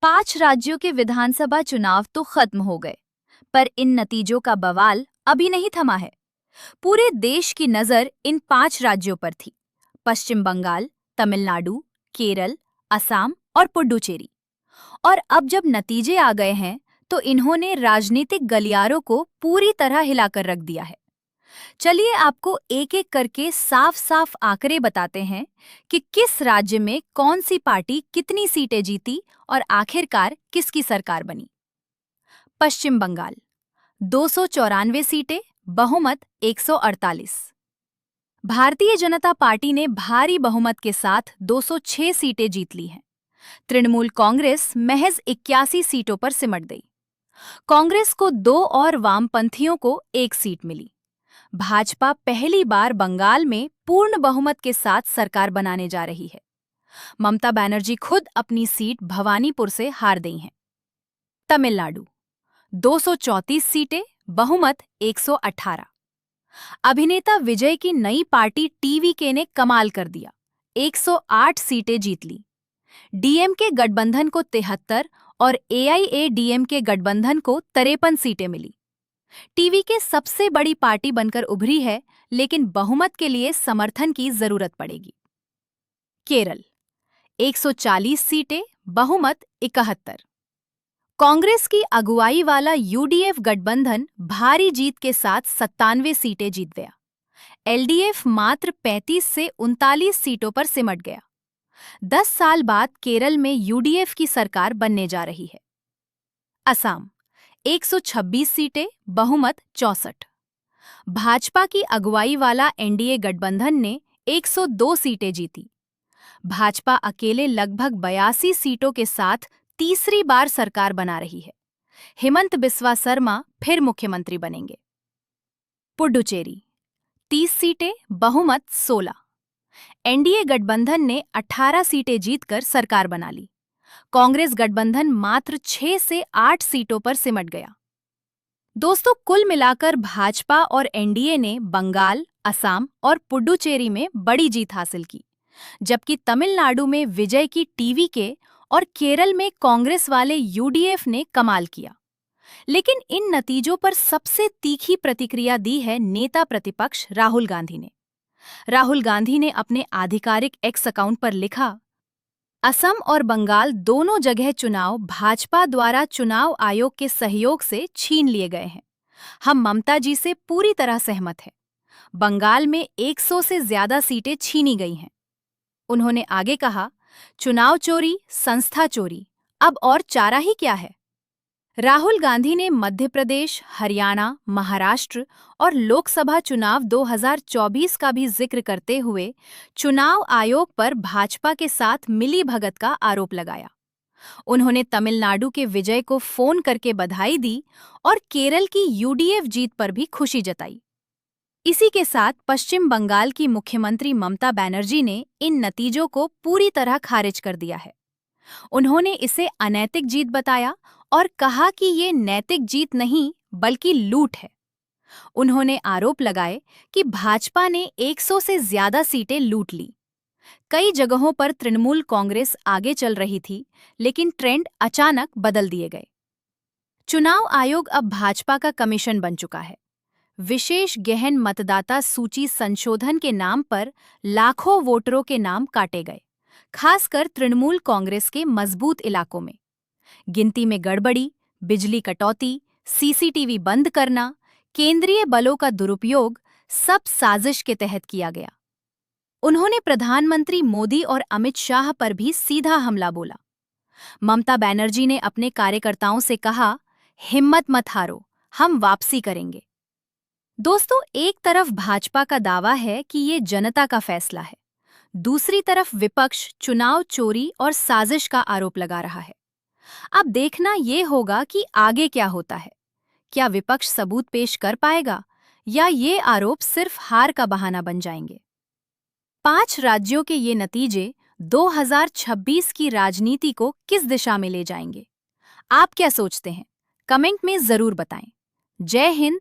5 राज्यों के विधानसभा चुनाव तो खत्म हो गए, पर इन नतीजों का बवाल अभी नहीं थमा है। पूरे देश की नजर इन 5 राज्यों पर थी: पश्चिम बंगाल, तमिलनाडु, केरल, असम और पुडुचेरी। और अब जब नतीजे आ गए हैं, तो इन्होंने राजनीतिक गलियारों को पूरी तरह हिलाकर रख दिया है। चलिए आपको एक एक करके साफ साफ आंकड़े बताते हैं कि किस राज्य में कौन सी पार्टी कितनी सीटें जीती और आखिरकार किसकी सरकार बनी। पश्चिम बंगाल 294 सीटें, बहुमत 148। भारतीय जनता पार्टी ने भारी बहुमत के साथ 206 सीटें जीत ली हैं। तृणमूल कांग्रेस महज 81 सीटों पर सिमट गई। कांग्रेस को 2 और वामपंथियों को 1 सीट मिली। भाजपा पहली बार बंगाल में पूर्ण बहुमत के साथ सरकार बनाने जा रही है। ममता बनर्जी खुद अपनी सीट भवानीपुर से हार गई हैं। तमिलनाडु 234 सीटें, बहुमत 118। अभिनेता विजय की नई पार्टी टीवीके ने कमाल कर दिया, 108 सीटें जीत ली। डीएमके गठबंधन को 73 और एआईएडीएमके गठबंधन को 53 सीटें मिली। टीवीके सबसे बड़ी पार्टी बनकर उभरी है, लेकिन बहुमत के लिए समर्थन की जरूरत पड़ेगी। केरल 140 सीटें, बहुमत 71। कांग्रेस की अगुवाई वाला यूडीएफ गठबंधन भारी जीत के साथ 97 सीटें जीत गया। एलडीएफ मात्र 35 से 39 सीटों पर सिमट गया। 10 साल बाद केरल में यूडीएफ की सरकार बनने जा रही है। असम 126 सीटें, बहुमत 64। भाजपा की अगुवाई वाला एनडीए गठबंधन ने 102 सीटें जीती। भाजपा अकेले लगभग 82 सीटों के साथ तीसरी बार सरकार बना रही है। हेमंत बिस्वा शर्मा फिर मुख्यमंत्री बनेंगे। पुडुचेरी 30 सीटें, बहुमत 16। एनडीए गठबंधन ने 18 सीटें जीतकर सरकार बना ली। कांग्रेस गठबंधन मात्र 6 से 8 सीटों पर सिमट गया। दोस्तों, कुल मिलाकर भाजपा और एनडीए ने बंगाल, असम और पुडुचेरी में बड़ी जीत हासिल की, जबकि तमिलनाडु में विजय की टीवीके और केरल में कांग्रेस वाले यूडीएफ ने कमाल किया। लेकिन इन नतीजों पर सबसे तीखी प्रतिक्रिया दी है नेता प्रतिपक्ष राहुल गांधी ने। राहुल गांधी ने अपने आधिकारिक एक्स अकाउंट पर लिखा, असम और बंगाल दोनों जगह चुनाव भाजपा द्वारा चुनाव आयोग के सहयोग से छीन लिए गए हैं। हम ममता जी से पूरी तरह सहमत हैं। बंगाल में 100 से ज्यादा सीटें छीनी गई हैं। उन्होंने आगे कहा, चुनाव चोरी, संस्था चोरी, अब और चारा ही क्या है। राहुल गांधी ने मध्य प्रदेश, हरियाणा, महाराष्ट्र और लोकसभा चुनाव 2024 का भी जिक्र करते हुए चुनाव आयोग पर भाजपा के साथ मिलीभगत का आरोप लगाया। उन्होंने तमिलनाडु के विजय को फोन करके बधाई दी और केरल की यूडीएफ जीत पर भी खुशी जताई। इसी के साथ पश्चिम बंगाल की मुख्यमंत्री ममता बनर्जी ने इन नतीजों को पूरी तरह खारिज कर दिया है। उन्होंने इसे अनैतिक जीत बताया और कहा कि ये नैतिक जीत नहीं बल्कि लूट है। उन्होंने आरोप लगाए कि भाजपा ने 100 से ज्यादा सीटें लूट ली। कई जगहों पर तृणमूल कांग्रेस आगे चल रही थी, लेकिन ट्रेंड अचानक बदल दिए गए। चुनाव आयोग अब भाजपा का कमीशन बन चुका है। विशेष गहन मतदाता सूची संशोधन के नाम पर लाखों वोटरों के नाम काटे गए, खासकर तृणमूल कांग्रेस के मजबूत इलाकों में। गिनती में गड़बड़ी, बिजली कटौती, सीसीटीवी बंद करना, केंद्रीय बलों का दुरुपयोग, सब साजिश के तहत किया गया। उन्होंने प्रधानमंत्री मोदी और अमित शाह पर भी सीधा हमला बोला। ममता बनर्जी ने अपने कार्यकर्ताओं से कहा, हिम्मत मत हारो, हम वापसी करेंगे। दोस्तों, एक तरफ भाजपा का दावा है कि ये जनता का फैसला है, दूसरी तरफ विपक्ष चुनाव चोरी और साजिश का आरोप लगा रहा है। अब देखना ये होगा कि आगे क्या होता है। क्या विपक्ष सबूत पेश कर पाएगा या ये आरोप सिर्फ हार का बहाना बन जाएंगे। 5 राज्यों के ये नतीजे 2026 की राजनीति को किस दिशा में ले जाएंगे? आप क्या सोचते हैं? कमेंट में जरूर बताएं। जय हिंद,